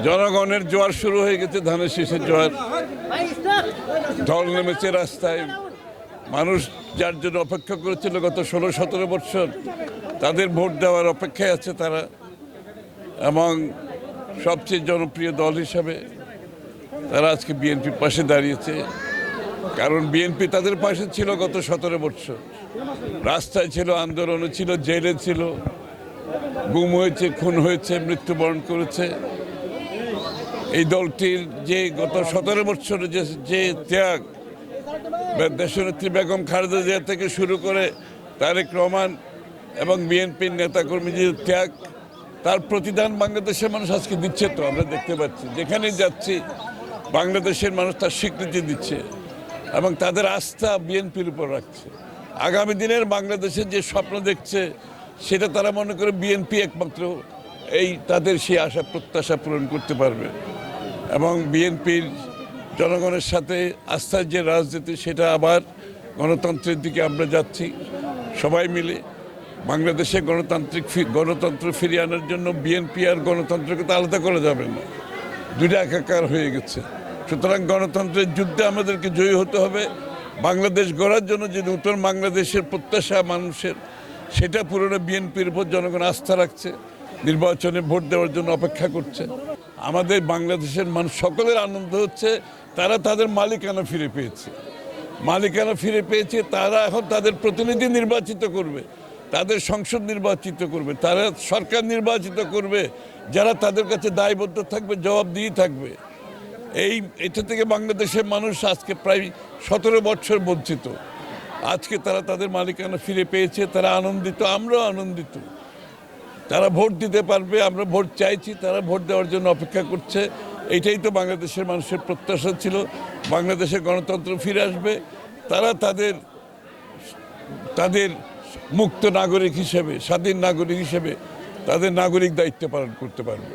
জনগণের জোয়ার শুরু হয়ে গেছে, ধানের শীষের জোয়ার। ঢল নেমেছে রাস্তায়। মানুষ যার জন্য অপেক্ষা করেছিল গত 16-17 বছর, তাদের ভোট দেওয়ার অপেক্ষায় আছে তারা। এবং সবচেয়ে জনপ্রিয় দল হিসাবে তারা আজকে বিএনপির পাশে দাঁড়িয়েছে। কারণ বিএনপি তাদের পাশে ছিল গত 17 বছর। রাস্তায় ছিল, আন্দোলনে ছিল, জেলে ছিল, গুম হয়েছে, খুন হয়েছে, মৃত্যুবরণ করেছে। এই দলটির যে গত 17 বছরে যে ত্যাগ, দেশনেত্রী বেগম খালেদা জিয়া থেকে শুরু করে তারেক রহমান এবং বিএনপির নেতাকর্মী যে ত্যাগ, তার প্রতিদান বাংলাদেশের মানুষ আজকে দিচ্ছে। তো আমরা দেখতে পাচ্ছি, যেখানেই যাচ্ছি বাংলাদেশের মানুষ তার স্বীকৃতি দিচ্ছে এবং তাদের আস্থা বিএনপির উপর রাখছে। আগামী দিনের বাংলাদেশের যে স্বপ্ন দেখছে, সেটা তারা মনে করে বিএনপি একমাত্র তাদের সেই আশা প্রত্যাশা পূরণ করতে পারবে। এবং বিএনপির জনগণের সাথে আস্থার যে রাজনীতি, সেটা আবার গণতন্ত্রের দিকে আমরা যাচ্ছি সবাই মিলে। বাংলাদেশে গণতন্ত্র ফিরিয়ে আনার জন্য বিএনপি আর গণতন্ত্রকে তো আলাদা করা যাবে না, দুইটা একাকার হয়ে গেছে। সুতরাং গণতন্ত্রের যুদ্ধে আমাদেরকে জয়ী হতে হবে। বাংলাদেশ গড়ার জন্য যে নতুন বাংলাদেশের প্রত্যাশা মানুষের, সেটা পূরণে বিএনপির উপর জনগণ আস্থা রাখছে, নির্বাচনে ভোট দেওয়ার জন্য অপেক্ষা করছে। আমাদের বাংলাদেশের মানুষ সকলের আনন্দ হচ্ছে, তারা তাদের মালিকানা ফিরে পেয়েছে। মালিকানা ফিরে পেয়েছে, তারা এখন তাদের প্রতিনিধি নির্বাচিত করবে, তাদের সংসদ নির্বাচিত করবে, তারা সরকার নির্বাচিত করবে, যারা তাদের কাছে দায়বদ্ধ থাকবে, জবাবদিহি থাকবে। এটা থেকে বাংলাদেশের মানুষ আজকে প্রায় 17 বছর বঞ্চিত। আজকে তারা তাদের মালিকানা ফিরে পেয়েছে, তারা আনন্দিত, আমরাও আনন্দিত। তারা ভোট দিতে পারবে, আমরা ভোট চাইছি, তারা ভোট দেওয়ার জন্য অপেক্ষা করছে। এইটাই তো বাংলাদেশের মানুষের প্রত্যাশা ছিল। বাংলাদেশে গণতন্ত্র ফিরে আসবে, তারা তাদের মুক্ত নাগরিক হিসেবে, স্বাধীন নাগরিক হিসেবে তাদের নাগরিক দায়িত্ব পালন করতে পারবে।